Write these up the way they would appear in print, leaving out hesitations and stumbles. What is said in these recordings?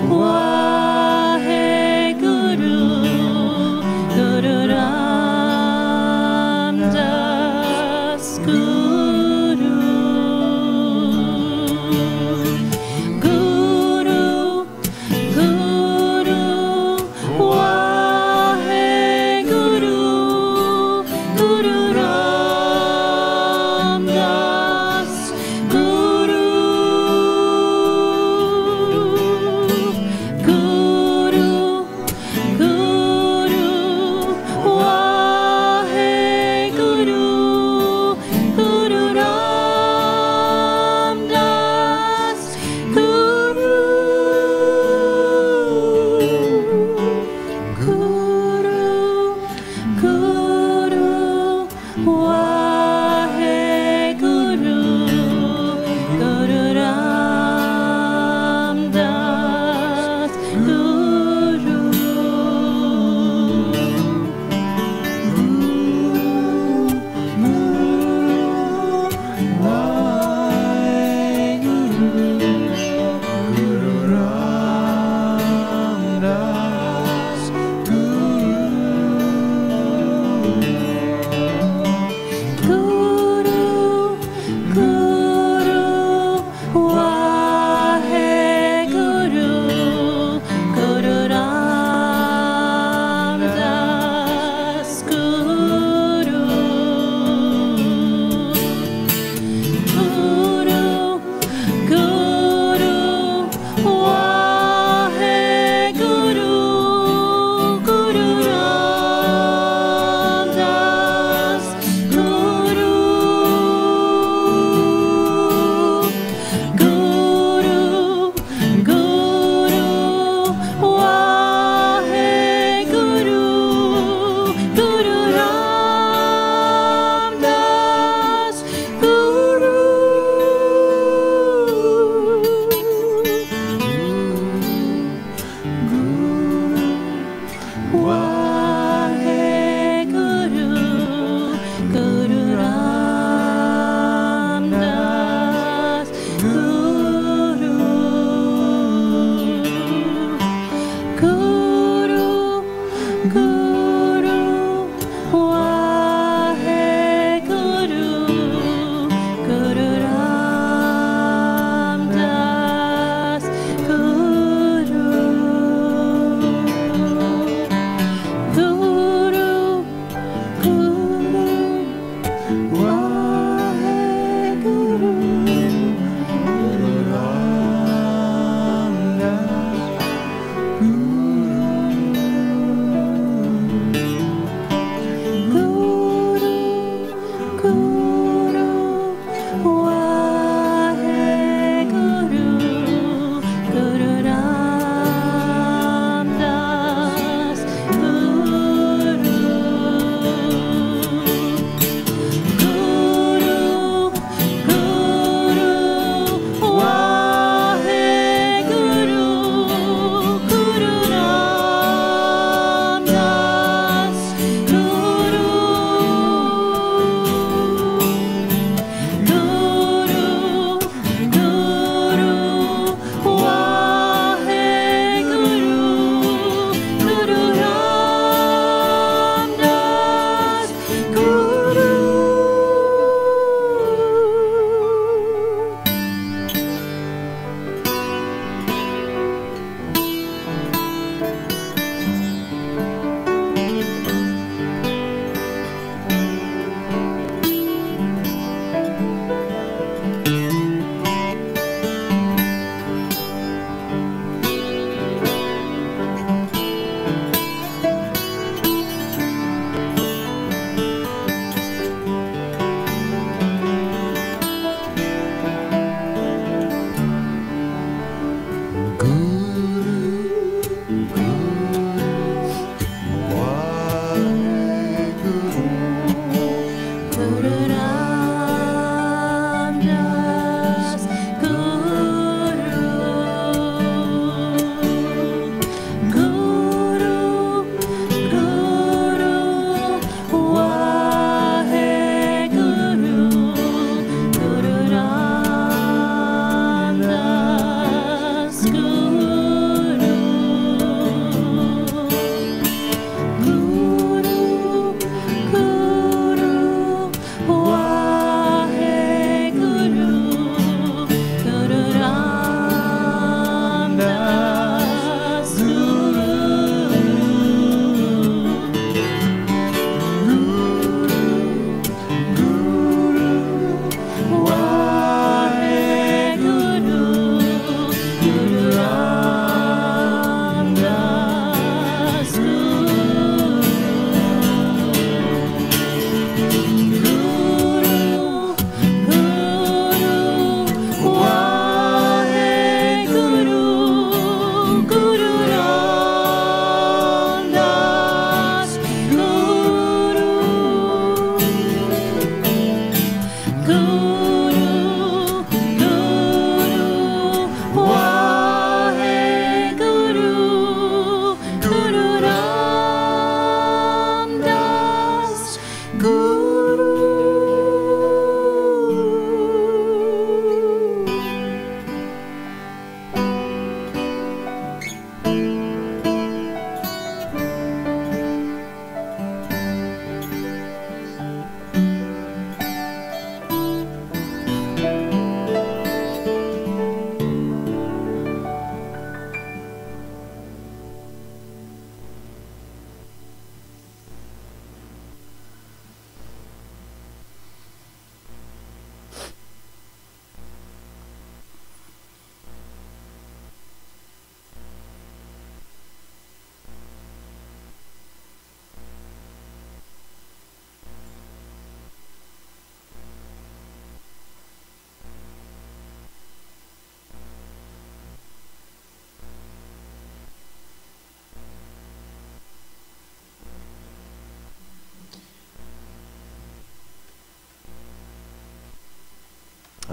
Waheguru Guru Ramdas Guru Guru Guru Waheguru Guru Ramdas Guru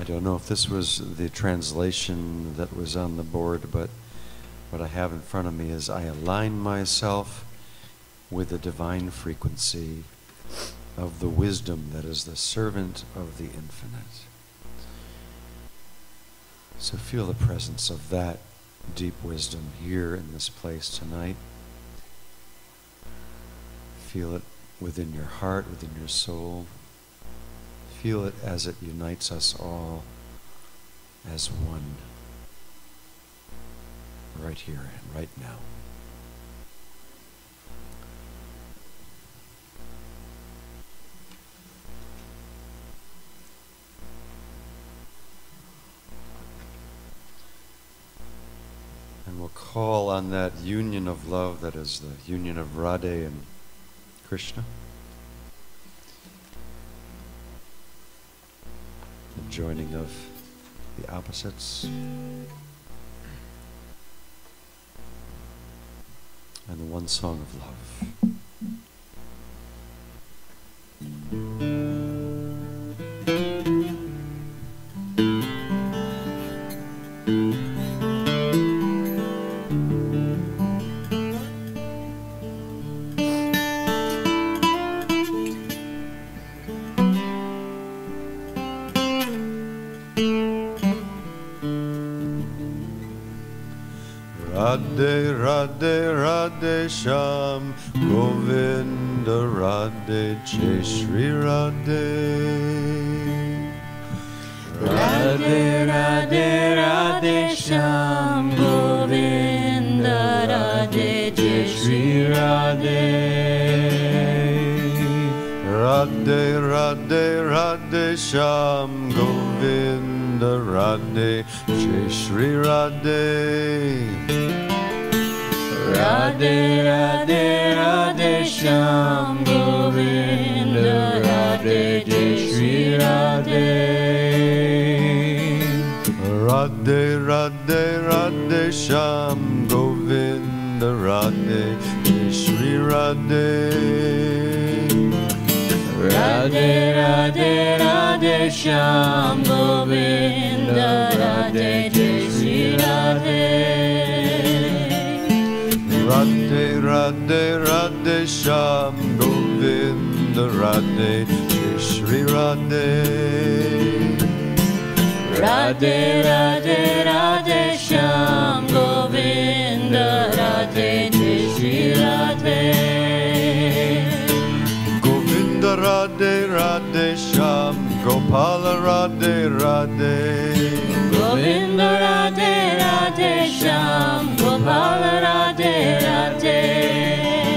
I don't know if this was the translation that was on the board, but what I have in front of me is, I align myself with the divine frequency of the wisdom that is the servant of the infinite. So feel the presence of that deep wisdom here in this place tonight. Feel it within your heart, within your soul. Feel it as it unites us all as one, right here and right now. And we'll call on that union of love that is the union of Radhe and Krishna. The joining of the opposites. And the one song of love. Radhe, Radhe, Radhe Shyam, Govinda Radhe, Jai Shri Radhe. Radhe, Radhe, Radhe Shyam, Govinda Radhe, Jai Shri Radhe. Radhe, Radhe, Radhe Shyam, Govinda Radhe, Jai Shri Radhe. Radhe, Radhe, Radhe Shyam, Govinda Radhe, Jai Shri Radhe. Radhe, Radhe, Radhe Shyam, Govinda Radhe, Jai Shri Radhe. Radhe, Radhe, Radhe Shyam, Govinda Radhe, Jai Shri Radhe. Radhe, Radhe, Radhe Shyam, Govinda Radhe, Jai Shri Radhe. Radhe, Radhe, Radhe Shyam, Govinda Radhe, Jai Shri Radhe. Govinda Radhe, Radhe Shyam, Gopala Radhe, Radhe. Govinda Radhe, Radhe Shyam, Gopala Radhe, Radhe.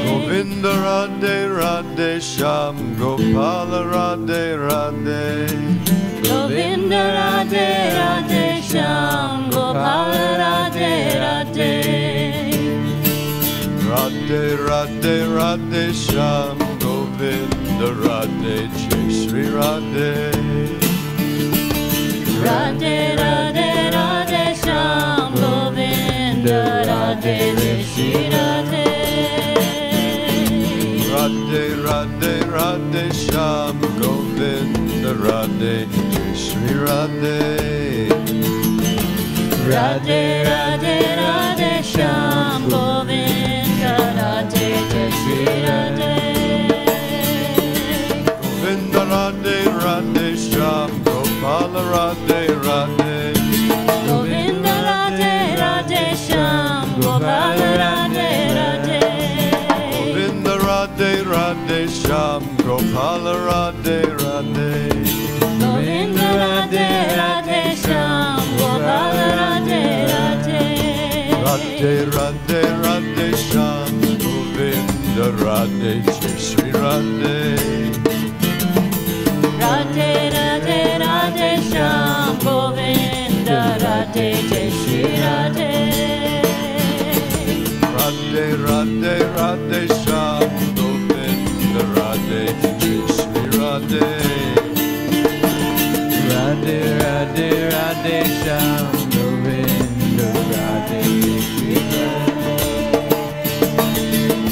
Govinda Radhe, Radhe Shyam, Gopala Radhe, Radhe. Govinda Radhe, Radhe Shyam, Gopala Radhe, Radhe. Radhe, Radhe, Radhe Shyam, Govinda Radhe, Jai Shri Radhe. Radhe, Radhe, Radhe Shyam, Govinda Radhe, Jai Shri Radhe. Radhe, Radhe, Radhe Shyam, Govinda Radhe, Jai Shri Radhe. Radhe, Radhe, Radhe Shyam, Govinda Radhe, Jai Shri Radhe. Govinda Radhe, Radhe Shyam, Gopala Radhe, Radhe. Govinda Radhe, Radhe Shyam, Gopala Radhe, Radhe. Govinda Radhe, Radhe Shyam, Gopala Radhe, Radhe. Govinda Radhe, Radhe Shyam, Gopala Radhe, Radhe. Radhe, Radhe, Radhe Shyam, Govinda Radhe, Jai Shri Radhe. Radhe, Radhe, Radhe Shyam, Govinda Radhe, Jai Shri Radhe. Radhe, Radhe, Radhe Shyam, Govinda Radhe, Jai Shri Radhe. Radhe, Radhe, Radhe Shyam, Govinda Radhe, Jai Shri Radhe.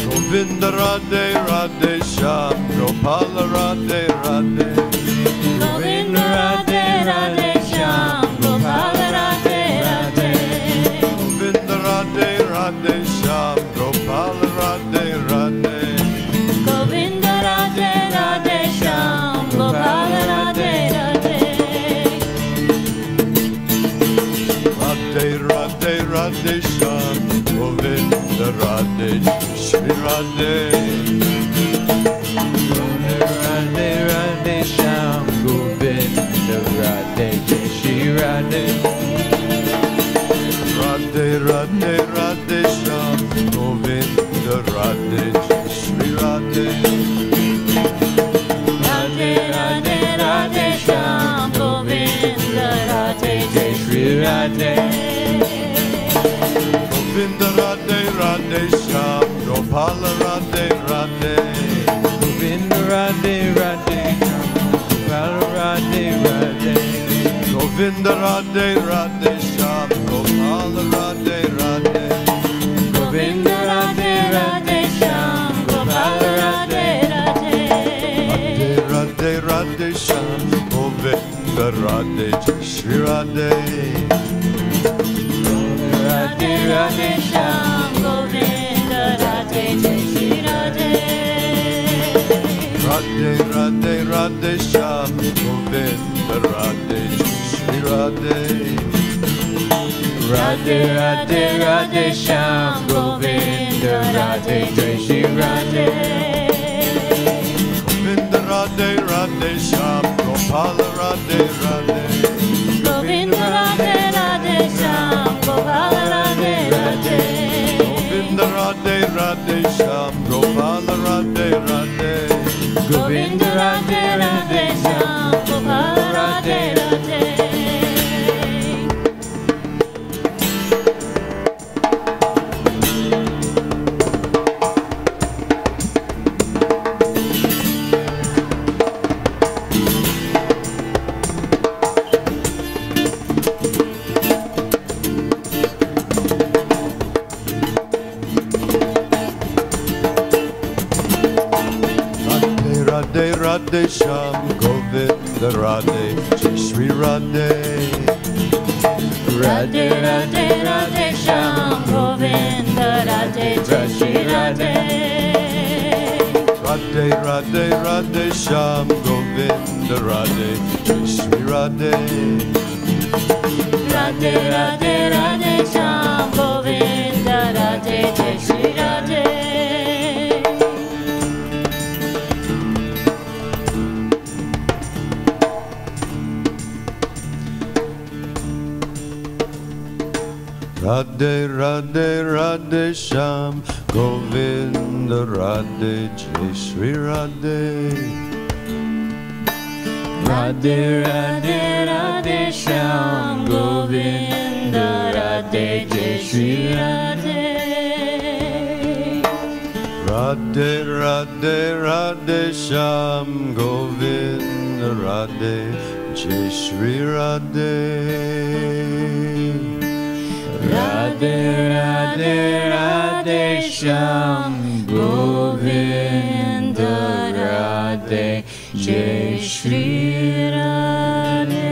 Govinda Radhe, Radhe Shyam, Gopala Radhe, Radhe. Govinda Radhe, Radhe Shyam, Radhe Shyam Gopal Radhe Radhe Govinda Radhe Radhe Shyam Gopal Radhe Radhe Radhe Radhe Radhe Shyam Govinda Radhe Shri Radhe Radhe Radhe Shyam Govinda Radhe Shri Radhe Radhe Radhe Radhe Shyam Govinda Radhe Shri Radhe Radhe Radhe Radhe Shyam Govinda Radhe Shri Radhe Govinda Radhe Radhe Shyam Gopal Radhe Radhe Govinda Radhe Radhe Gopal Radhe Radhe Govinda Radhe Radhe Shyam Gopal Radhe Radhe Govinda Radhe Radhe Shyam Gopal Radhe Radhe Radhe Radhe Shyam Govinda Radhe Shri Radhe Radhe Radhe Shyam Govinda Radhe Shri Radhe Radhe Radhe Radhe Shyam Govinda Radhe Shri Radhe Radhe Radhe Radhe Shyam Govinda Radhe Shri Radhe Govinda Radhe Radhe Shyam Gopal Radhe Radhe Govinda Radhe Radhe Shyam Gopal Radhe Radhe Govinda Radhe Radhe Shyam Gopal Radhe Radhe Govinda Radhe Radhe Shyam Gopal Radhe Radhe Radhe Radhe Shyam Govinda Radhe Shri Radhe Radhe Radhe Radhe Shyam Govinda Radhe Shri Radhe Radhe Radhe Radhe Shyam Govinda Radhe Shri Radhe Radhe Radhe Radhe Shyam Govinda Radhe Shri Radhe Radhe Radhe Radhe Shyam Govinda Radhe Jai Shri Radhe Radhe Radhe Radhe Shyam Govinda Radhe Shri Radhe Radhe Radhe Radhe Shyam Govinda Radhe Jai Shri Radhe Radhe Radhe Radhe Shyam Govinda Radhe Jai Shri Radhe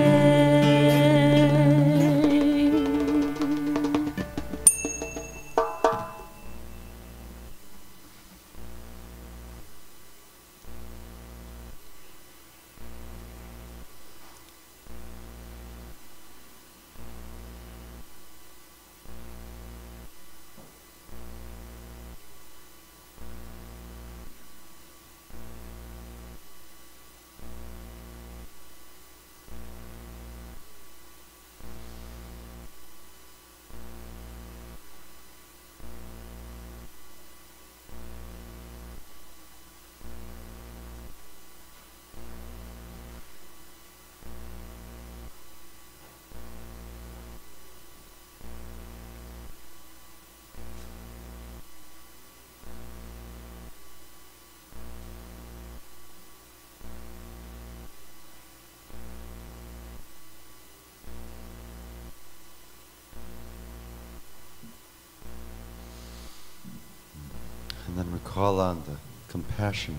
And then recall on the compassion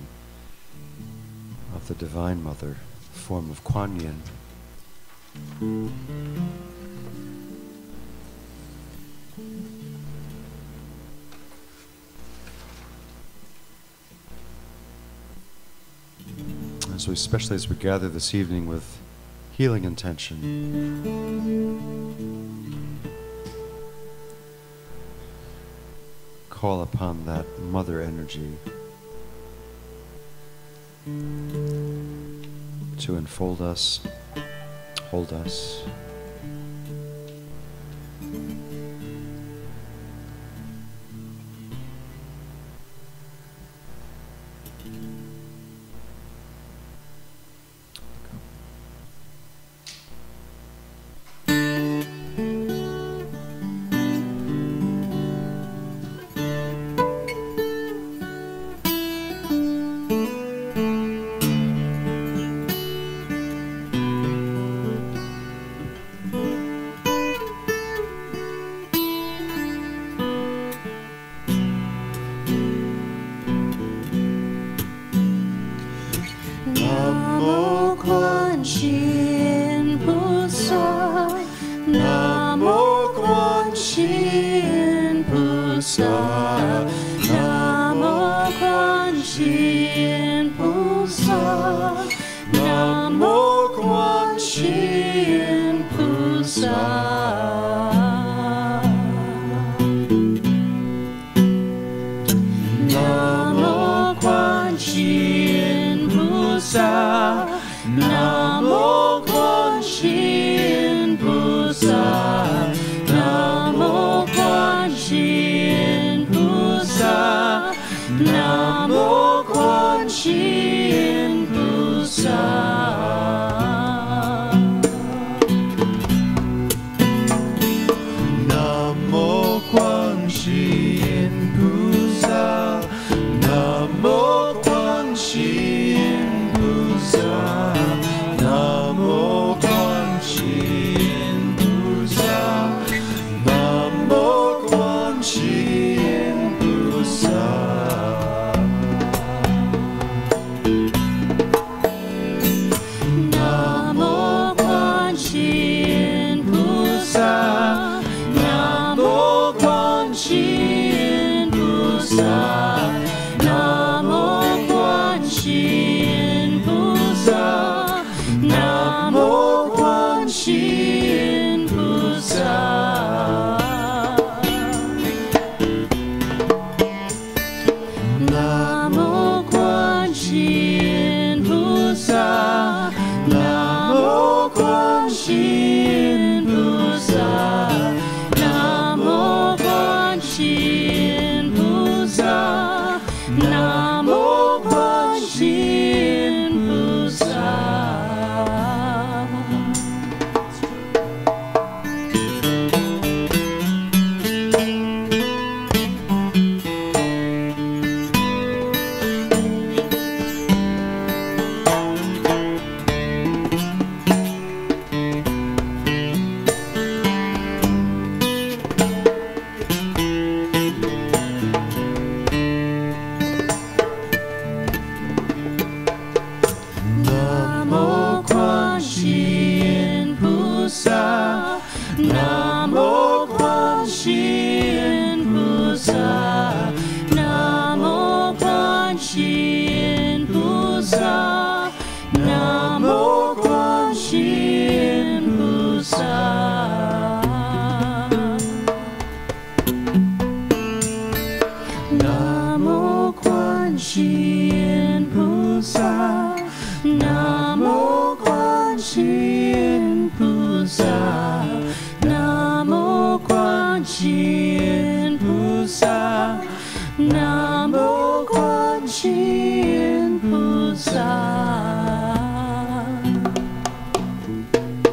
of the Divine Mother, the form of Kuan Yin. especially as we gather this evening with healing intention, call upon that mother energy to enfold us, hold us.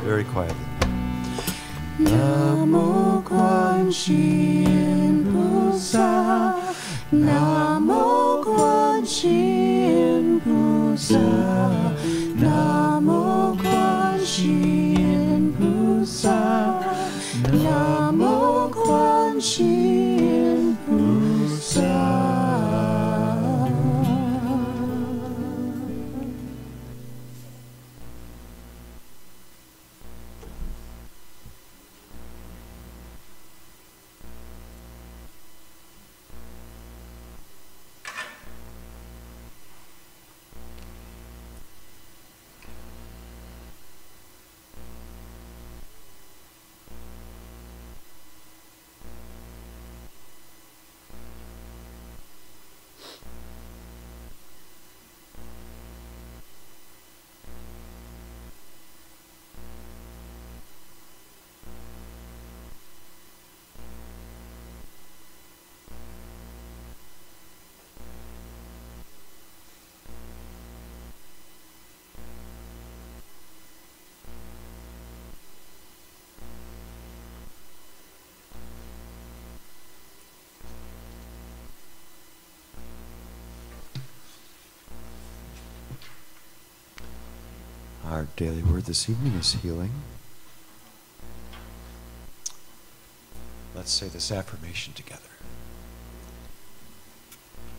Very quietly. Namo Quan Shin Pusa, Namo Quan Shin Pusa, Namo Quan Shin Pusa, Namo Quan Shin Pusa. daily word this evening is healing. Let's say this affirmation together.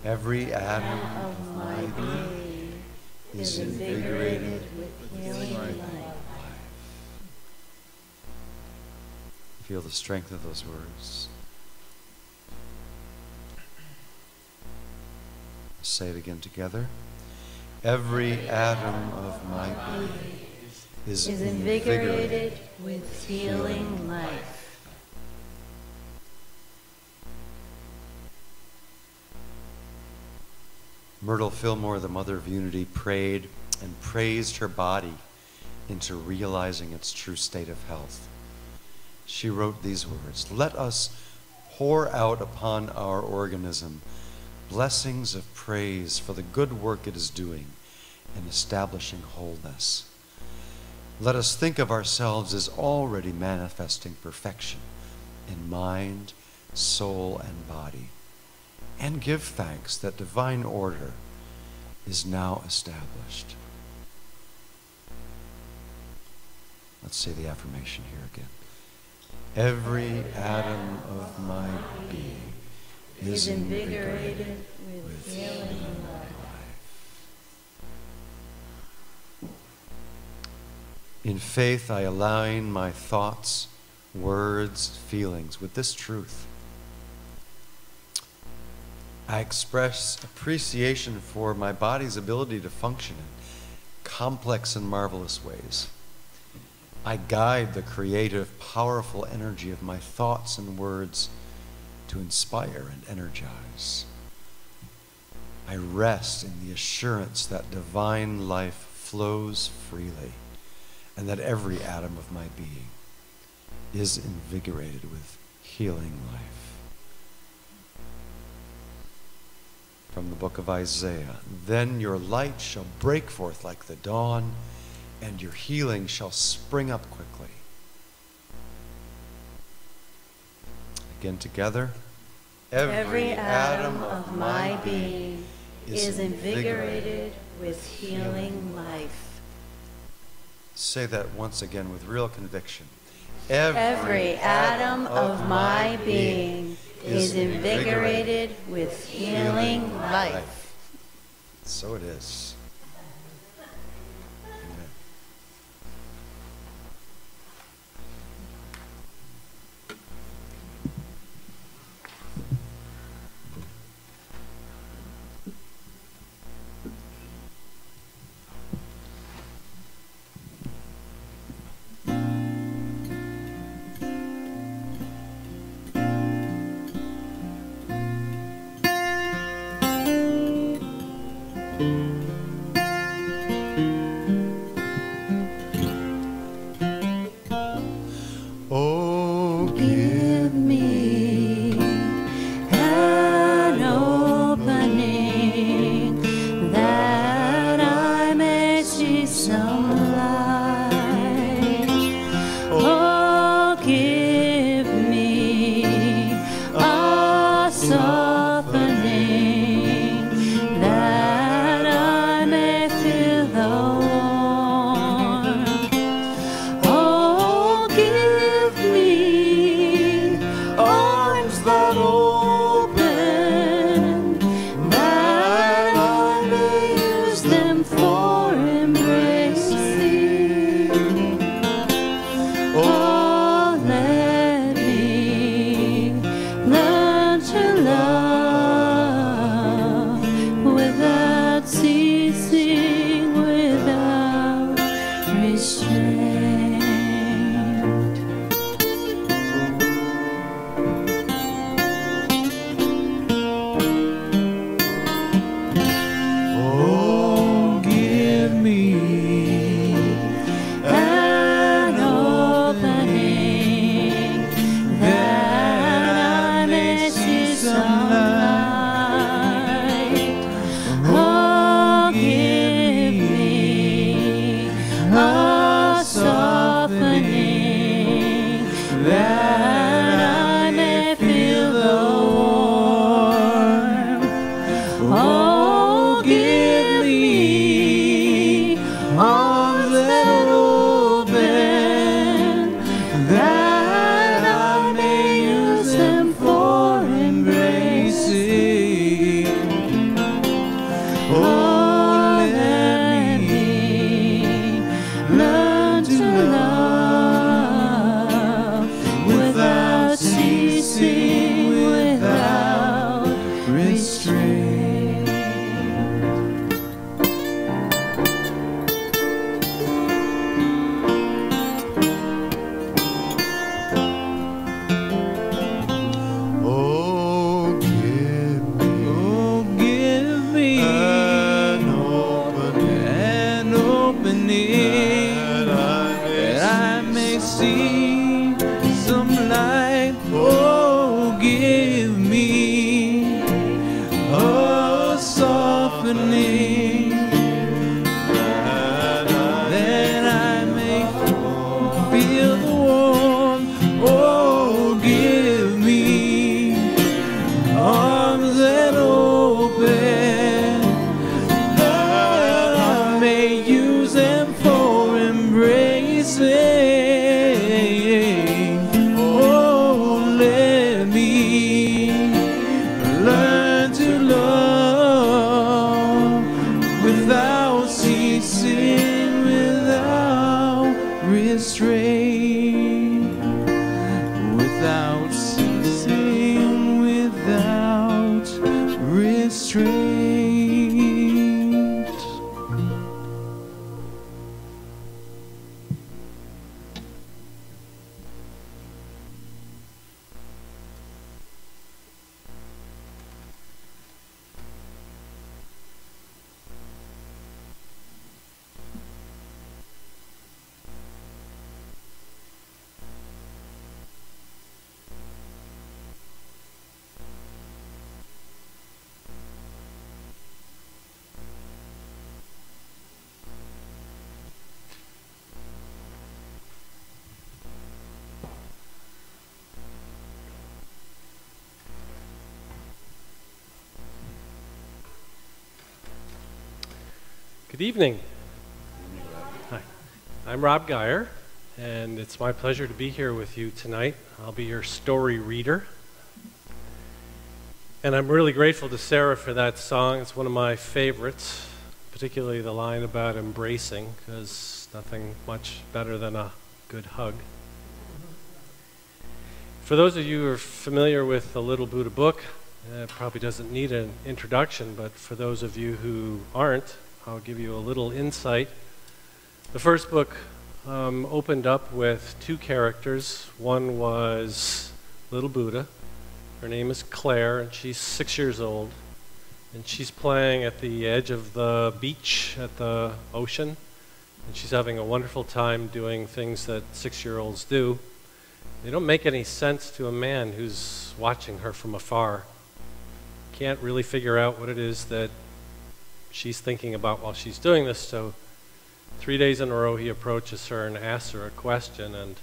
Every atom of my being is invigorated with healing life. Feel the strength of those words. Say it again together. Every atom of my being is invigorated with healing life. Myrtle Fillmore, the Mother of Unity, prayed and praised her body into realizing its true state of health. She wrote these words, "Let us pour out upon our organism blessings of praise for the good work it is doing in establishing wholeness. Let us think of ourselves as already manifesting perfection in mind, soul, and body, and give thanks that divine order is now established." Let's say the affirmation here again. Every atom of my being is invigorated with healing life. In faith, I align my thoughts, words, feelings with this truth. I express appreciation for my body's ability to function in complex and marvelous ways. I guide the creative, powerful energy of my thoughts and words to inspire and energize. I rest in the assurance that divine life flows freely and that every atom of my being is invigorated with healing life. From the book of Isaiah, "Then your light shall break forth like the dawn, and your healing shall spring up quickly." Again together. Every atom of my being is invigorated with healing life. Say that once again with real conviction. Every atom of my being is invigorated with healing life. So it is. Amen. Oh, give me an opening that I may see some light. Oh, give me a softening that I may feel the warmth. Oh, give me arms that open, that I may use them for embracing. Oh, let me learn to love without ceasing, without restraint. Oh, give me an opening that I may see some light. Oh, give me a softening that I may feel the warmth. Oh, give me arms that Good evening. Hi, I'm Rob Geyer, and it's my pleasure to be here with you tonight. I'll be your story reader. And I'm really grateful to Sarah for that song. It's one of my favorites, particularly the line about embracing, because nothing much better than a good hug. For those of you who are familiar with the Little Buddha book, it probably doesn't need an introduction, but for those of you who aren't, I'll give you a little insight. The first book opened up with two characters. One was Little Buddha. Her name is Claire, and she's 6 years old. And she's playing at the edge of the beach at the ocean. And she's having a wonderful time doing things that 6-year-olds do. They don't make any sense to a man who's watching her from afar. Can't really figure out what it is that she's thinking about while she's doing this. So 3 days in a row he approaches her and asks her a question, and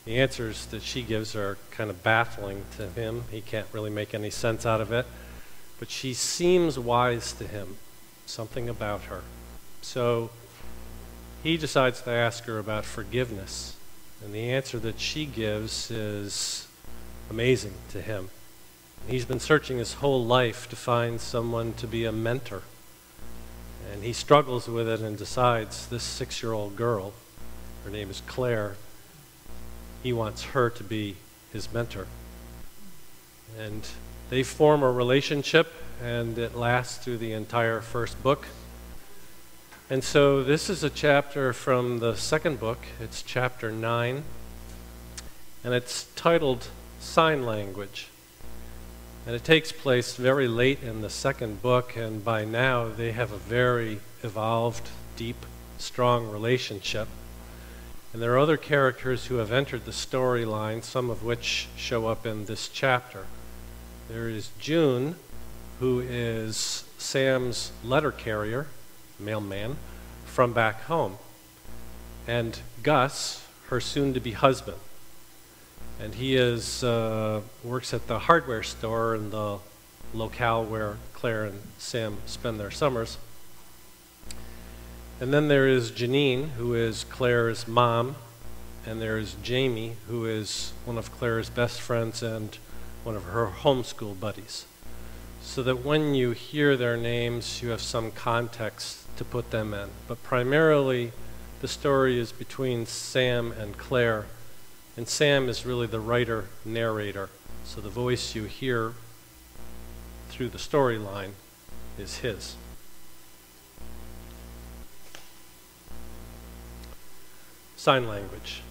the answers that she gives are kind of baffling to him. He can't really make any sense out of it, but she seems wise to him, something about her. So he decides to ask her about forgiveness, and the answer that she gives is amazing to him. He's been searching his whole life to find someone to be a mentor. And he struggles with it and decides this 6-year-old girl, her name is Claire, he wants her to be his mentor. And they form a relationship, and it lasts through the entire first book. And so this is a chapter from the second book. It's chapter 9, and it's titled Sign Language. And it takes place very late in the second book, and by now they have a very evolved, deep, strong relationship. And there are other characters who have entered the storyline, some of which show up in this chapter. There is June, who is Sam's letter carrier, mailman, from back home. And Gus, her soon-to-be husband. And he works at the hardware store in the locale where Claire and Sam spend their summers. And then there is Janine, who is Claire's mom, and there is Jamie, who is one of Claire's best friends and one of her homeschool buddies. So that when you hear their names, you have some context to put them in. But primarily, the story is between Sam and Claire. And Sam is really the writer-narrator. So the voice you hear through the storyline is his. Sign language.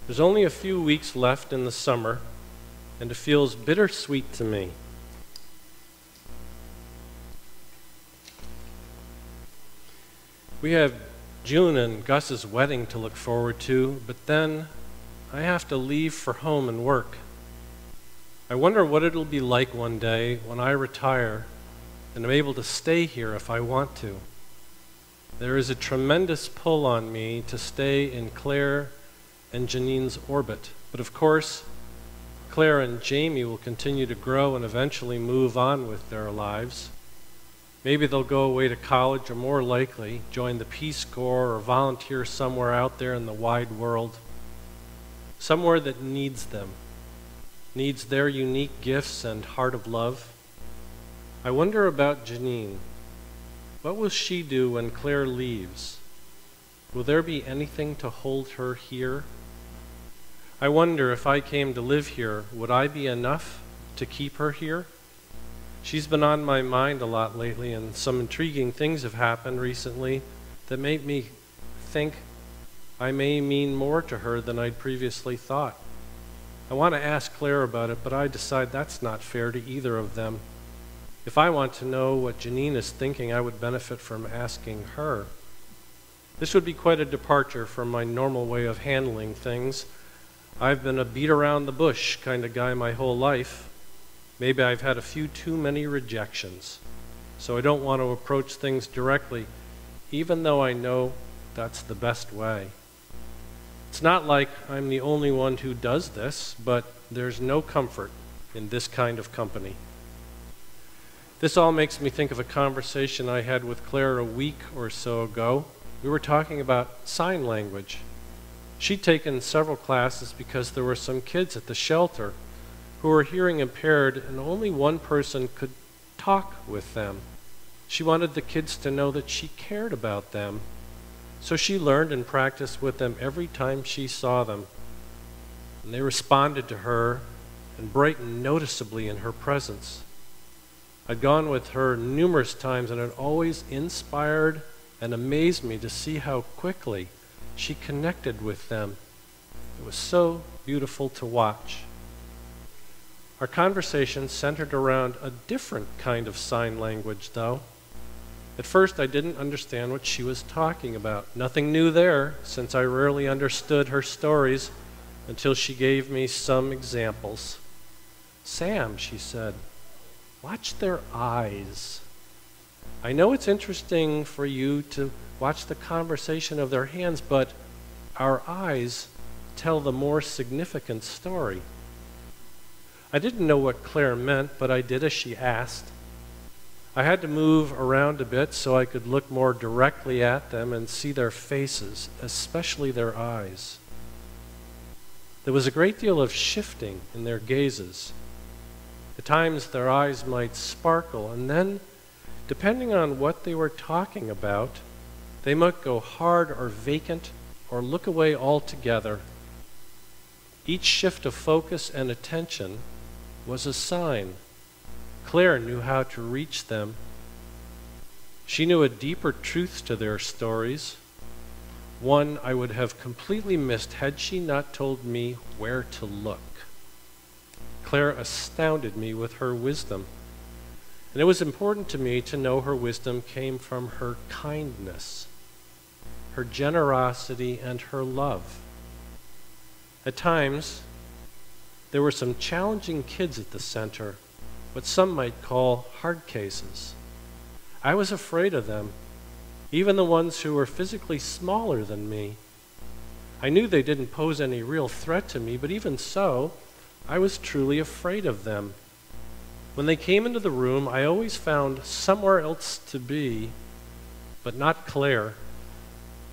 There's only a few weeks left in the summer, and it feels bittersweet to me. We have June and Gus's wedding to look forward to, but then I have to leave for home and work. I wonder what it'll be like one day when I retire and I'm able to stay here if I want to. There is a tremendous pull on me to stay in Claire and Janine's orbit, but of course, Claire and Jamie will continue to grow and eventually move on with their lives. Maybe they'll go away to college, or more likely, join the Peace Corps or volunteer somewhere out there in the wide world. Somewhere that needs them, needs their unique gifts and heart of love. I wonder about Janine. What will she do when Claire leaves? Will there be anything to hold her here? I wonder if I came to live here, would I be enough to keep her here? She's been on my mind a lot lately, and some intriguing things have happened recently that made me think I may mean more to her than I'd previously thought. I want to ask Claire about it, but I decide that's not fair to either of them. If I want to know what Janine is thinking, I would benefit from asking her. This would be quite a departure from my normal way of handling things. I've been a beat around the bush kind of guy my whole life. Maybe I've had a few too many rejections, so I don't want to approach things directly, even though I know that's the best way. It's not like I'm the only one who does this, but there's no comfort in this kind of company. This all makes me think of a conversation I had with Claire a week or so ago. We were talking about sign language. She'd taken several classes because there were some kids at the shelter who were hearing impaired and only one person could talk with them. She wanted the kids to know that she cared about them, so she learned and practiced with them every time she saw them. And they responded to her and brightened noticeably in her presence. I'd gone with her numerous times, and it always inspired and amazed me to see how quickly she connected with them. It was so beautiful to watch. Our conversation centered around a different kind of sign language, though. At first, I didn't understand what she was talking about. Nothing new there, since I rarely understood her stories until she gave me some examples. "Sam," she said, "watch their eyes. I know it's interesting for you to watch the conversation of their hands, but our eyes tell the more significant story." I didn't know what Claire meant, but I did as she asked. I had to move around a bit so I could look more directly at them and see their faces, especially their eyes. There was a great deal of shifting in their gazes. At times their eyes might sparkle, and then, depending on what they were talking about, they might go hard or vacant or look away altogether. Each shift of focus and attention was a sign. Claire knew how to reach them. She knew a deeper truth to their stories, one I would have completely missed had she not told me where to look. Claire astounded me with her wisdom, and it was important to me to know her wisdom came from her kindness, her generosity, and her love. At times, there were some challenging kids at the center, what some might call hard cases. I was afraid of them, even the ones who were physically smaller than me. I knew they didn't pose any real threat to me, but even so, I was truly afraid of them. When they came into the room, I always found somewhere else to be, but not Claire.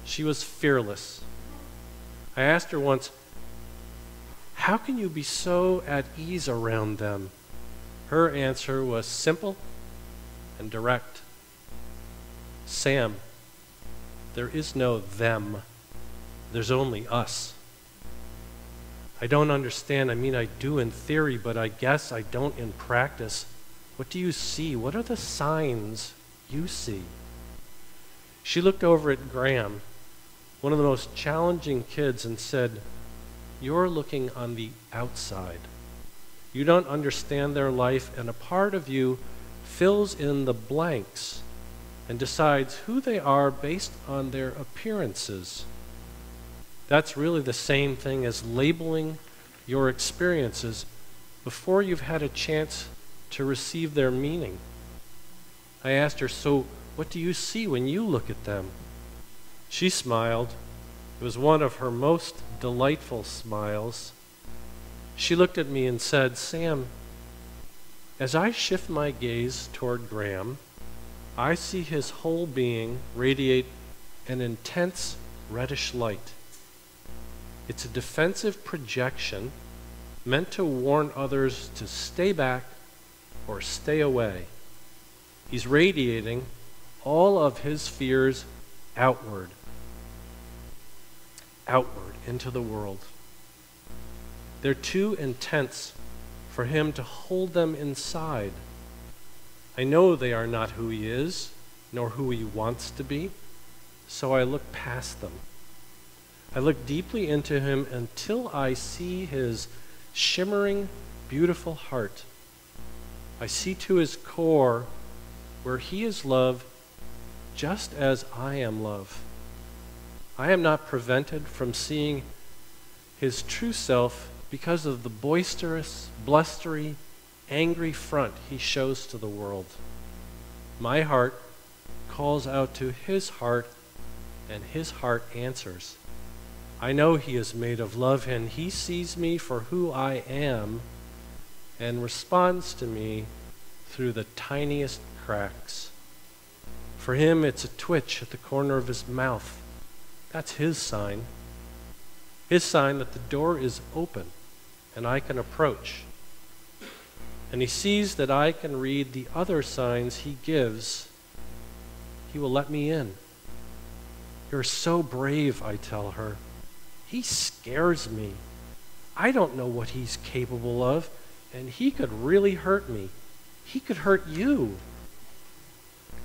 She was fearless. I asked her once, "How can you be so at ease around them?" Her answer was simple and direct. "Sam, there is no them. There's only us." "I don't understand. I mean, I do in theory, but I guess I don't in practice. What do you see? What are the signs you see?" She looked over at Graham, one of the most challenging kids, and said, "You're looking on the outside. You don't understand their life, and a part of you fills in the blanks and decides who they are based on their appearances. That's really the same thing as labeling your experiences before you've had a chance to receive their meaning." I asked her, "So what do you see when you look at them?" She smiled. It was one of her most delightful smiles. She looked at me and said, "Sam, as I shift my gaze toward Graham, I see his whole being radiate an intense reddish light. It's a defensive projection meant to warn others to stay back or stay away. He's radiating all of his fears outward into the world. They're too intense for him to hold them inside. I know they are not who he is, nor who he wants to be, so I look past them. I look deeply into him until I see his shimmering, beautiful heart. I see to his core where he is love just as I am love. I am not prevented from seeing his true self because of the boisterous, blustery, angry front he shows to the world. My heart calls out to his heart, and his heart answers. I know he is made of love, and he sees me for who I am and responds to me through the tiniest cracks. For him, it's a twitch at the corner of his mouth. That's his sign. His sign that the door is open and I can approach. And he sees that I can read the other signs he gives. He will let me in. You're so brave, I tell her. He scares me. I don't know what he's capable of, and he could really hurt me. He could hurt you.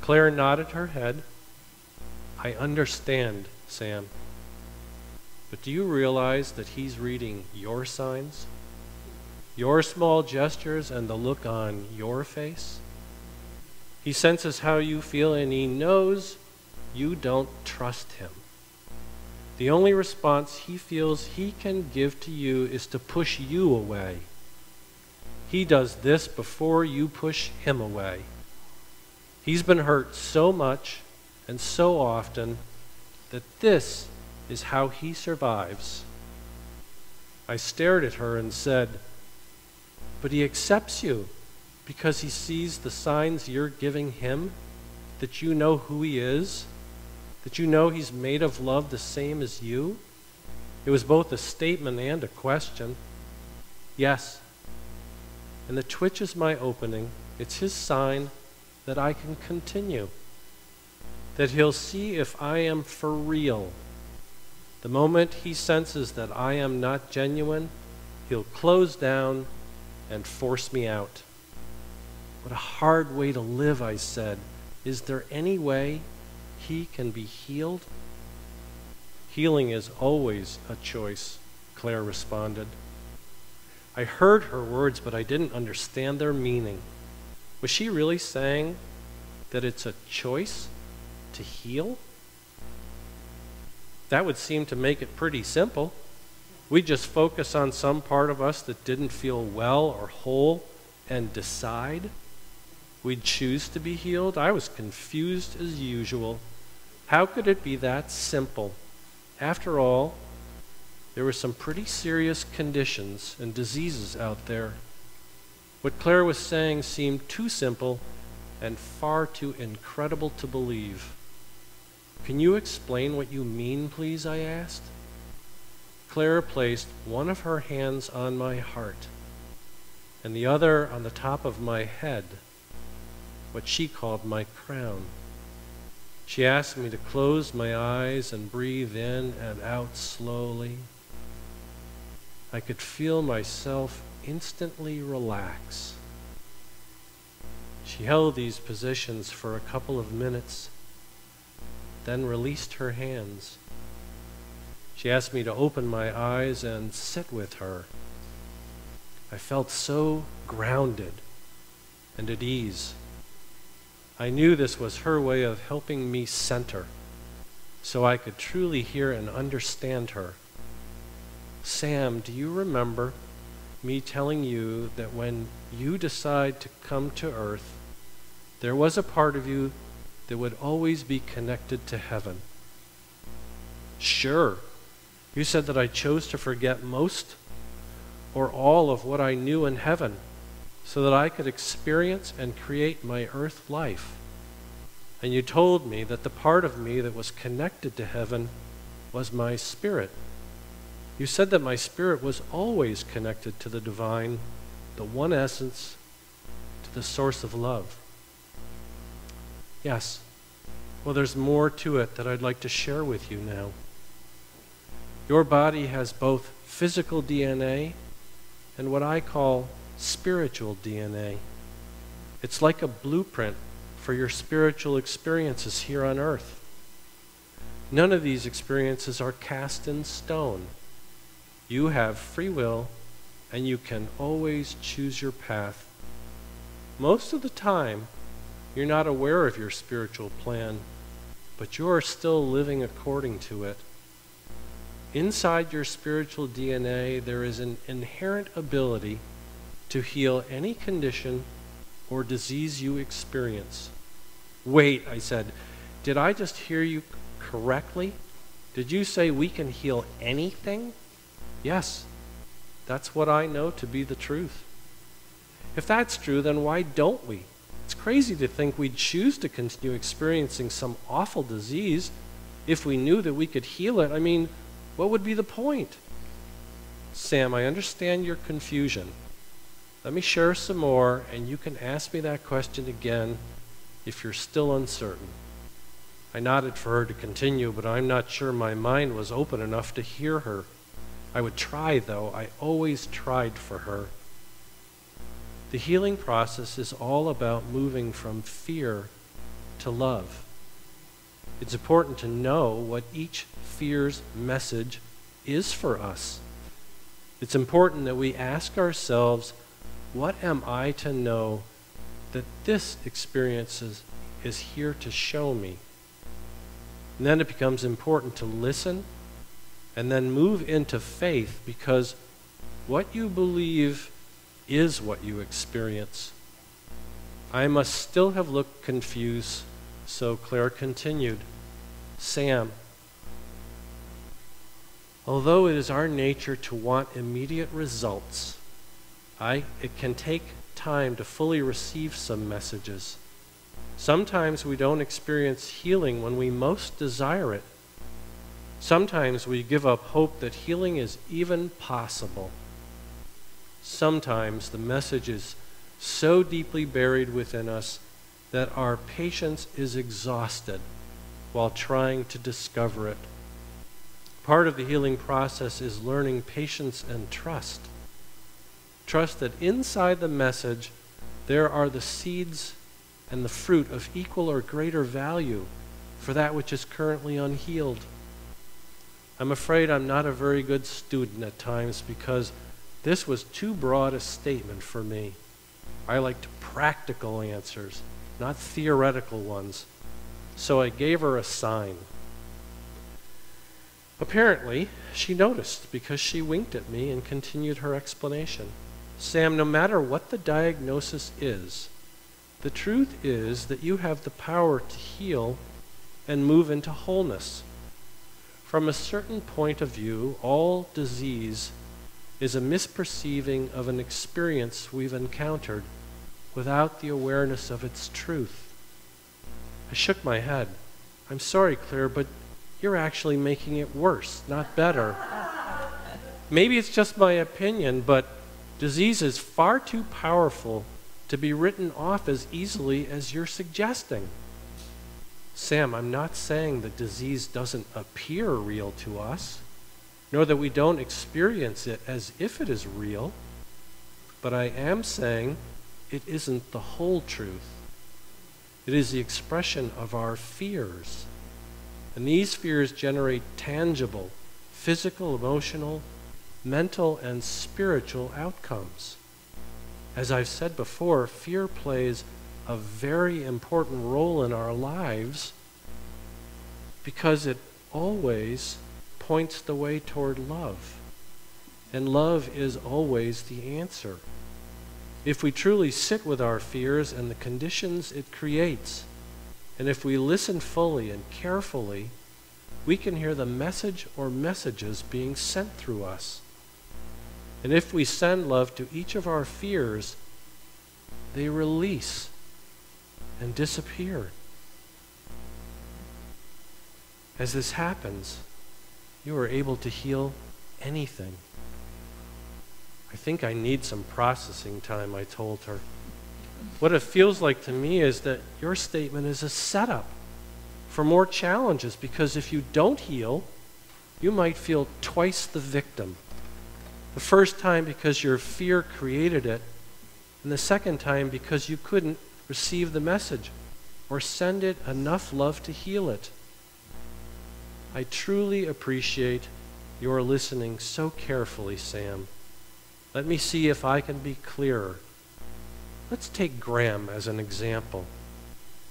Claire nodded her head. I understand, Sam. But do you realize that he's reading your signs? Your small gestures and the look on your face? He senses how you feel, and he knows you don't trust him. The only response he feels he can give to you is to push you away. He does this before you push him away. He's been hurt so much and so often that this is how he survives. I stared at her and said, but he accepts you because he sees the signs you're giving him, that you know who he is, that you know he's made of love the same as you. It was both a statement and a question. Yes. And the twitch is my opening. It's his sign that I can continue, that he'll see if I am for real. The moment he senses that I am not genuine, he'll close down and force me out. What a hard way to live, I said. Is there any way he can be healed? Healing is always a choice, Claire responded. I heard her words, but I didn't understand their meaning. Was she really saying that it's a choice to heal? That would seem to make it pretty simple. We just focus on some part of us that didn't feel well or whole and decide we'd choose to be healed. I was confused as usual. How could it be that simple? After all, there were some pretty serious conditions and diseases out there. What Claire was saying seemed too simple and far too incredible to believe. Can you explain what you mean, please? I asked. Claire placed one of her hands on my heart and the other on the top of my head, what she called my crown. She asked me to close my eyes and breathe in and out slowly. I could feel myself instantly relax. She held these positions for a couple of minutes, then released her hands. She asked me to open my eyes and sit with her. I felt so grounded and at ease. I knew this was her way of helping me center so I could truly hear and understand her. Sam, do you remember me telling you that when you decide to come to earth, there was a part of you that would always be connected to heaven? Sure. You said that I chose to forget most or all of what I knew in heaven so that I could experience and create my earth life. And you told me that the part of me that was connected to heaven was my spirit. You said that my spirit was always connected to the divine, the one essence, to the source of love. Yes. Well, there's more to it that I'd like to share with you now. Your body has both physical DNA and what I call spiritual DNA. It's like a blueprint for your spiritual experiences here on earth. None of these experiences are cast in stone. You have free will, and you can always choose your path. Most of the time, you're not aware of your spiritual plan, but you are still living according to it. Inside your spiritual DNA, there is an inherent ability to heal any condition or disease you experience. Wait, I said, did I just hear you correctly? Did you say we can heal anything? Yes, that's what I know to be the truth. If that's true, then why don't we? crazy to think we'd choose to continue experiencing some awful disease if we knew that we could heal it. I mean, what would be the point? Sam, I understand your confusion. Let me share some more, and you can ask me that question again if you're still uncertain. I nodded for her to continue, but I'm not sure my mind was open enough to hear her. I would try, though. I always tried for her. The healing process is all about moving from fear to love. It's important to know what each fear's message is for us. It's important that we ask ourselves, what am I to know that this experience is here to show me? And then it becomes important to listen and then move into faith, because what you believe is what you experience. I must still have looked confused, so Claire continued, Sam, although it is our nature to want immediate results, it can take time to fully receive some messages. Sometimes we don't experience healing when we most desire it. Sometimes we give up hope that healing is even possible. Sometimes the message is so deeply buried within us that our patience is exhausted while trying to discover it. Part of the healing process is learning patience and trust. Trust that inside the message there are the seeds and the fruit of equal or greater value for that which is currently unhealed. I'm afraid I'm not a very good student at times because this was too broad a statement for me. I liked practical answers, not theoretical ones. So I gave her a sign. Apparently, she noticed because she winked at me and continued her explanation. Sam, no matter what the diagnosis is, the truth is that you have the power to heal and move into wholeness. From a certain point of view, all disease is a misperceiving of an experience we've encountered without the awareness of its truth. I shook my head. I'm sorry, Claire, but you're actually making it worse, not better. Maybe it's just my opinion, but disease is far too powerful to be written off as easily as you're suggesting. Sam, I'm not saying that disease doesn't appear real to us, nor that we don't experience it as if it is real, but I am saying it isn't the whole truth. It is the expression of our fears. And these fears generate tangible, physical, emotional, mental, and spiritual outcomes. As I've said before, fear plays a very important role in our lives because it always points the way toward love. And love is always the answer. If we truly sit with our fears and the conditions it creates, and if we listen fully and carefully, we can hear the message or messages being sent through us. And if we send love to each of our fears, they release and disappear. As this happens, you are able to heal anything. I think I need some processing time, I told her. What it feels like to me is that your statement is a setup for more challenges, because if you don't heal, you might feel twice the victim. The first time because your fear created it, and the second time because you couldn't receive the message or send it enough love to heal it. I truly appreciate your listening so carefully, Sam. Let me see if I can be clearer. Let's take Graham as an example.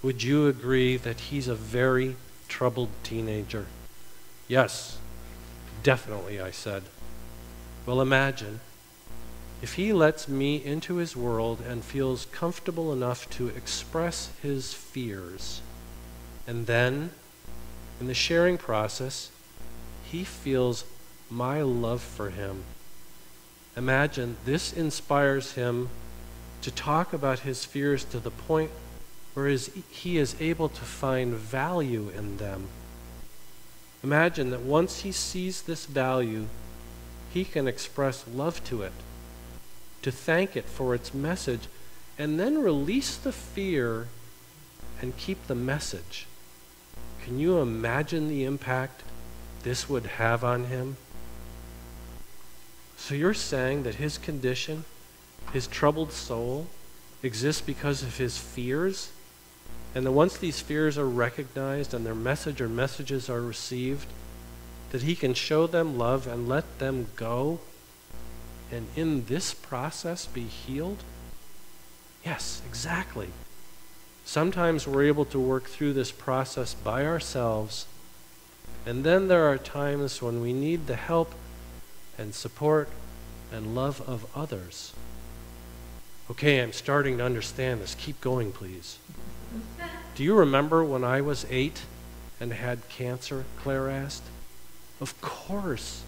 Would you agree that he's a very troubled teenager? Yes, definitely, I said. Well, imagine if he lets me into his world and feels comfortable enough to express his fears, and then, in the sharing process, he feels my love for him. Imagine this inspires him to talk about his fears to the point whereas he is able to find value in them. Imagine that once he sees this value, he can express love to it, to thank it for its message, and then release the fear and keep the message. Can you imagine the impact this would have on him? So you're saying that his condition, his troubled soul, exists because of his fears? And that once these fears are recognized and their message or messages are received, that he can show them love and let them go, and in this process be healed? Yes, exactly. Sometimes we're able to work through this process by ourselves, and then there are times when we need the help and support and love of others. Okay, I'm starting to understand this. Keep going, please. Do you remember when I was 8 and had cancer, Claire asked? Of course.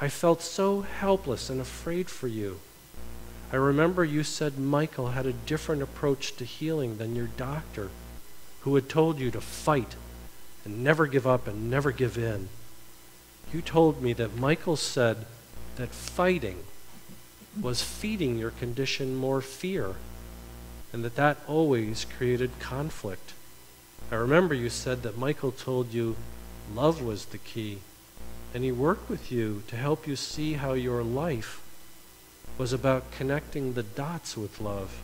I felt so helpless and afraid for you. I remember you said Michael had a different approach to healing than your doctor, who had told you to fight and never give up and never give in. You told me that Michael said that fighting was feeding your condition more fear, and that always created conflict. I remember you said that Michael told you love was the key, and he worked with you to help you see how your life was about connecting the dots with love.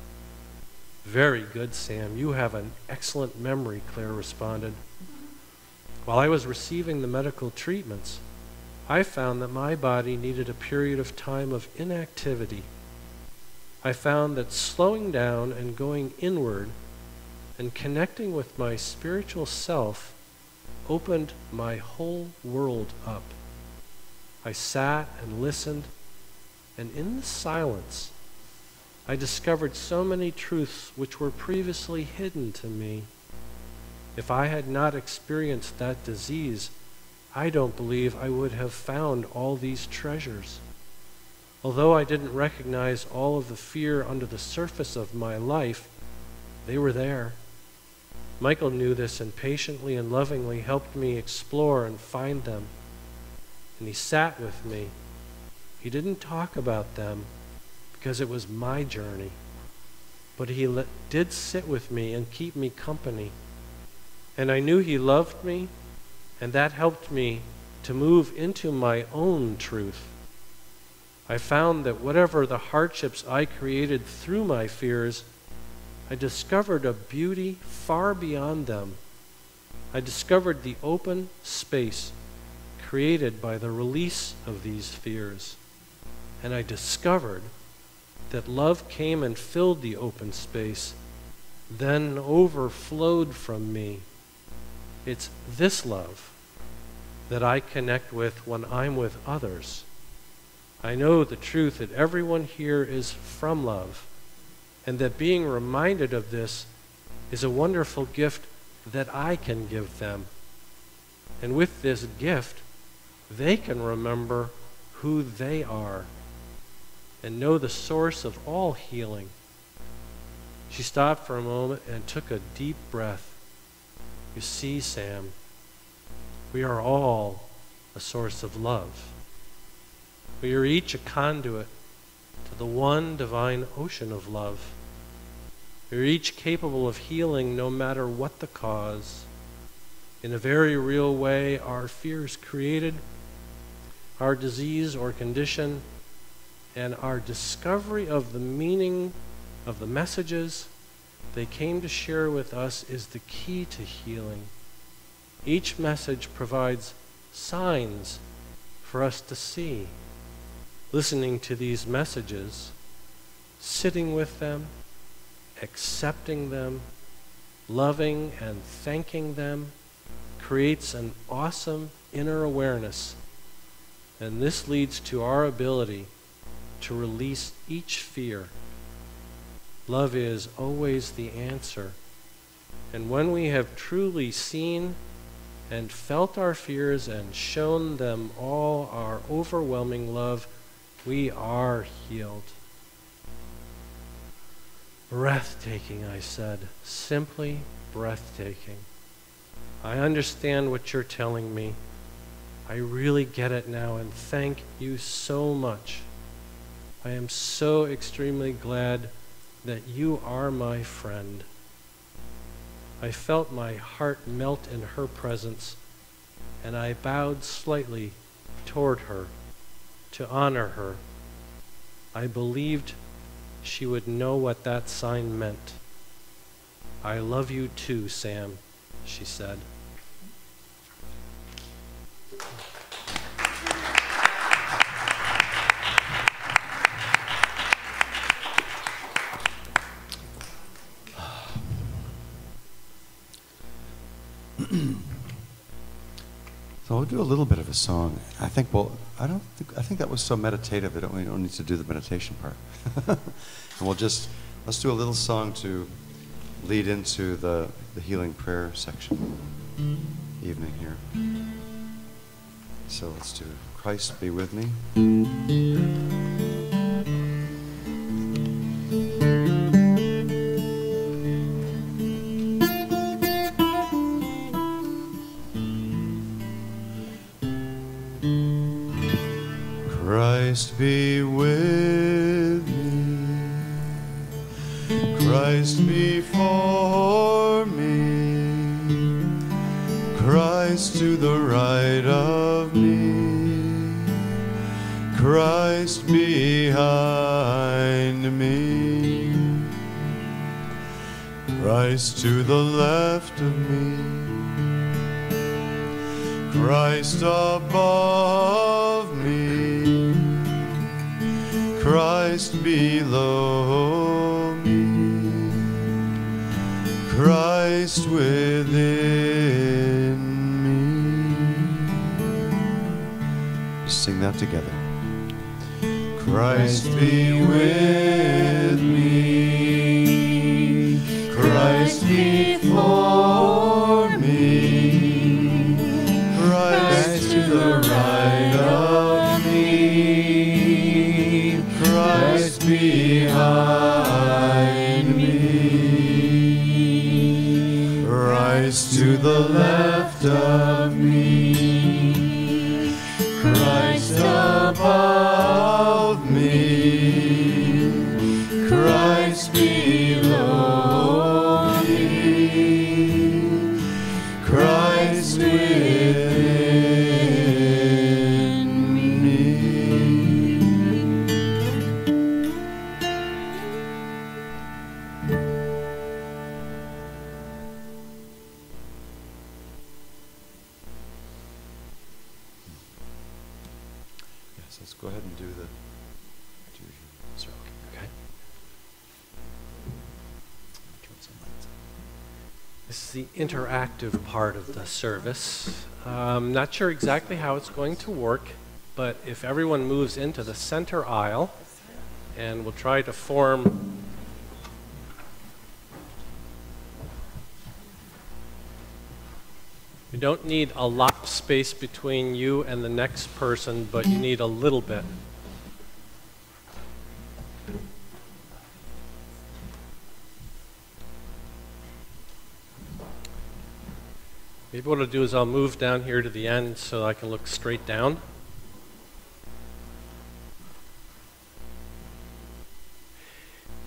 Very good, Sam. You have an excellent memory, Claire responded. While I was receiving the medical treatments, I found that my body needed a period of time of inactivity. I found that slowing down and going inward and connecting with my spiritual self opened my whole world up. I sat and listened, and in the silence, I discovered so many truths which were previously hidden to me. If I had not experienced that disease, I don't believe I would have found all these treasures. Although I didn't recognize all of the fear under the surface of my life, they were there. Michael knew this and patiently and lovingly helped me explore and find them. And he sat with me. He didn't talk about them because it was my journey, but he did sit with me and keep me company. And I knew he loved me, and that helped me to move into my own truth. I found that whatever the hardships I created through my fears, I discovered a beauty far beyond them. I discovered the open space created by the release of these fears. And I discovered that love came and filled the open space, then overflowed from me. It's this love that I connect with when I'm with others. I know the truth that everyone here is from love, and that being reminded of this is a wonderful gift that I can give them. And with this gift, they can remember who they are and know the source of all healing. She stopped for a moment and took a deep breath. You see, Sam, we are all a source of love. We are each a conduit to the one divine ocean of love. We are each capable of healing no matter what the cause. In a very real way, our fears created our disease or condition, and our discovery of the meaning of the messages they came to share with us is the key to healing. Each message provides signs for us to see. Listening to these messages, sitting with them, accepting them, loving and thanking them, creates an awesome inner awareness. And this leads to our ability to release each fear. Love is always the answer. And when we have truly seen and felt our fears and shown them all our overwhelming love, we are healed. Breathtaking, I said. Simply breathtaking. I understand what you're telling me. I really get it now, and thank you so much. I am so extremely glad that you are my friend. I felt my heart melt in her presence, and I bowed slightly toward her to honor her. I believed she would know what that sign meant. I love you too, Sam, she said. So we'll do a little bit of a song. I think that was so meditative that we don't need to do the meditation part. And let's do a little song to lead into the healing prayer section evening here. So let's do Christ Be With Me. Christ be with me, Christ before me, Christ to the right of me, Christ behind me, Christ to the left of me, Christ above me, Christ below me, Christ within me. Sing that together. Christ be with me, Christ before me, Christ to the right of me, Christ behind me, Christ to the left of me, Christ above me, Christ below me, Christ within me. Yes, let's go ahead and do the circle. Okay. This is the interactive part of the service. Not sure exactly how it's going to work, but if everyone moves into the center aisle, and we'll try to form you don't need a lot of space between you and the next person, but you need a little bit. Maybe what I'll do is I'll move down here to the end so I can look straight down.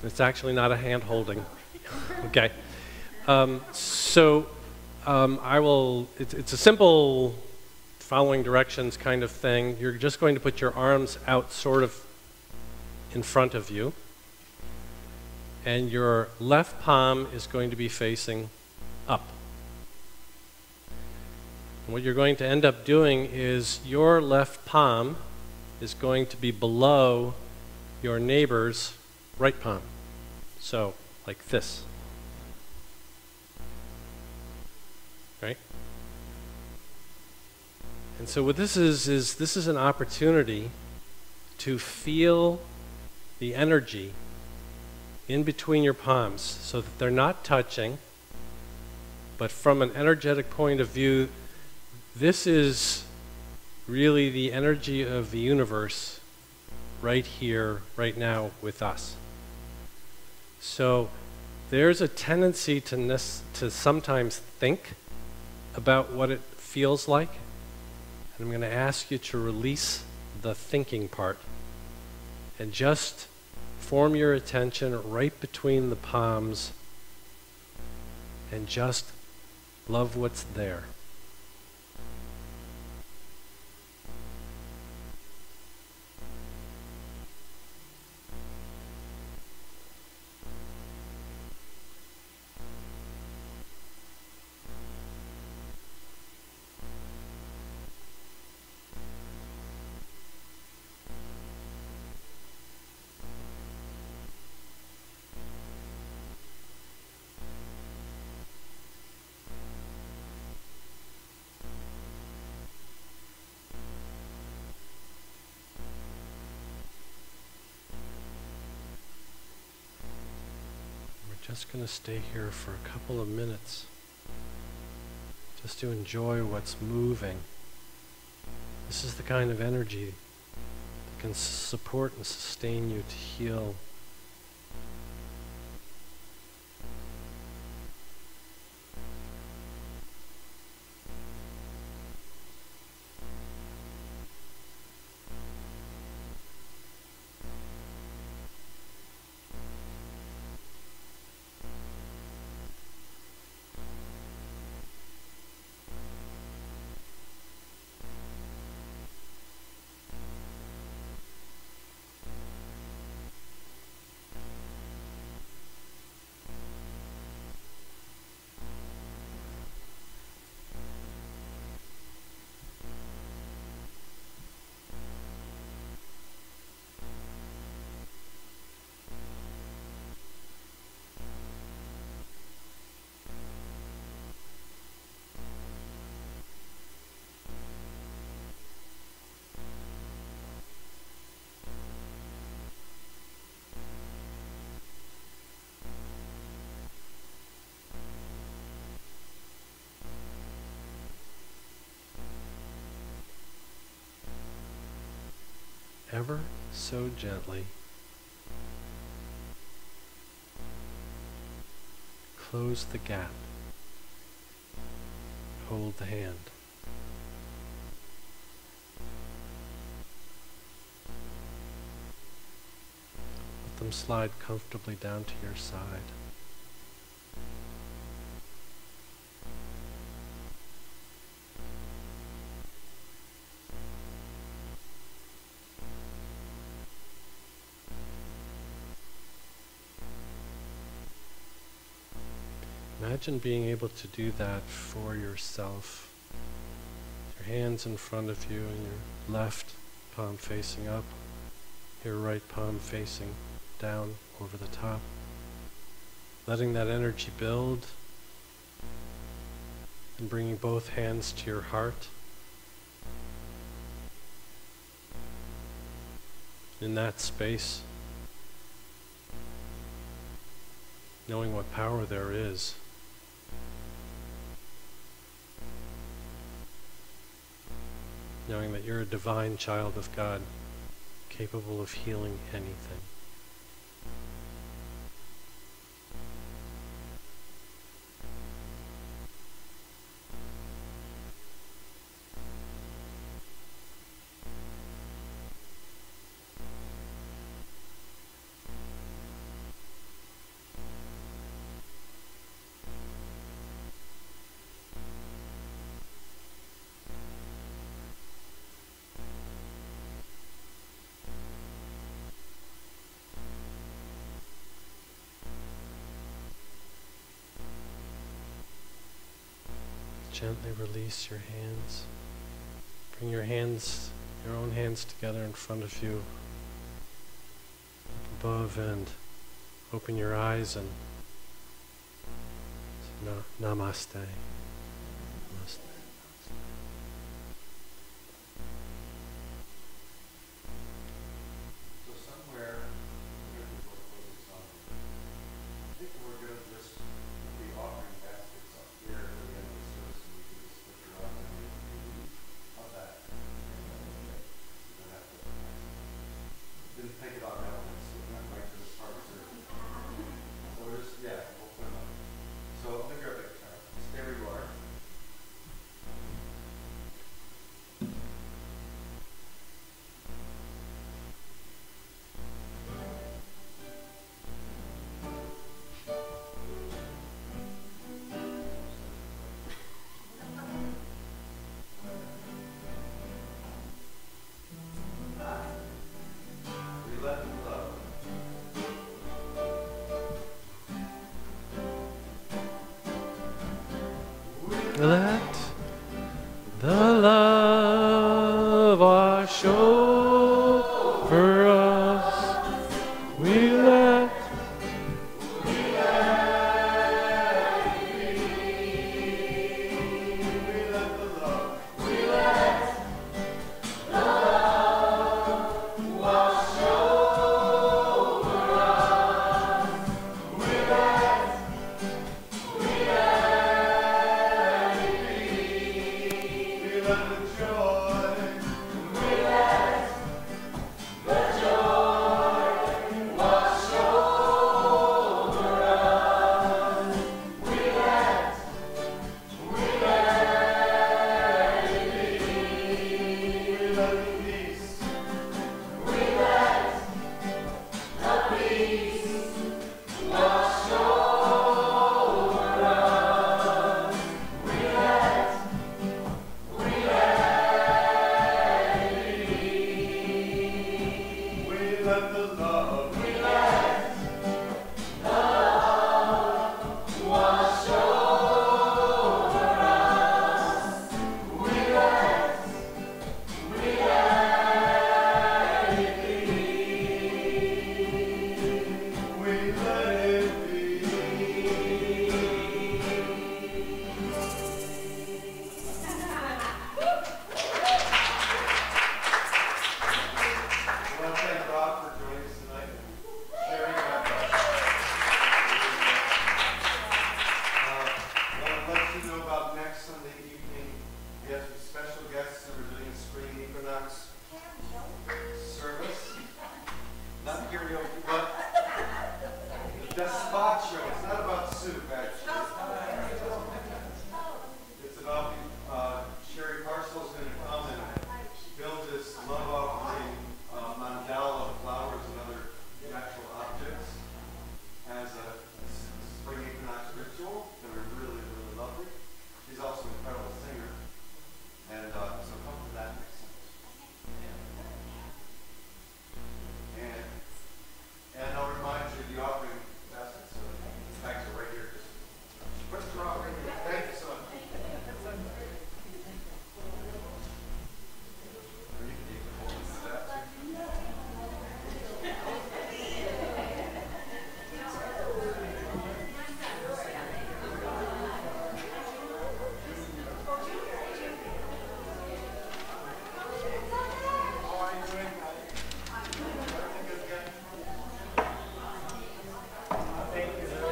It's actually not a hand holding. Okay. It's a simple following directions kind of thing. You're just going to put your arms out sort of in front of you. And your left palm is going to be facing up. And what you're going to end up doing is your left palm is going to be below your neighbor's right palm. So, like this. Right? And so what this is this is an opportunity to feel the energy in between your palms so that they're not touching, but from an energetic point of view, this is really the energy of the universe right here, right now with us. So there's a tendency to sometimes think about what it feels like. And I'm going to ask you to release the thinking part and just form your attention right between the palms and just love what's there. Just going to stay here for a couple of minutes just to enjoy what's moving. This is the kind of energy that can support and sustain you to heal. Ever so gently, close the gap. Hold the hand. Let them slide comfortably down to your side. Imagine being able to do that for yourself. Your hands in front of you and your left palm facing up, your right palm facing down over the top. Letting that energy build and bringing both hands to your heart. In that space, knowing what power there is. Knowing that you're a divine child of God, capable of healing anything. Gently release your hands. Bring your own hands together in front of you, up above, and open your eyes and namaste. Namaste. So somewhere, I think we're going to just be offering baskets up here at the end of the service, and we can just put your arms and leave. How's that? You don't have to. Didn't think about that one, so we went right to the start of service. Let the love wash over us. We let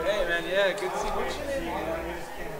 Hey man, yeah, good to see you.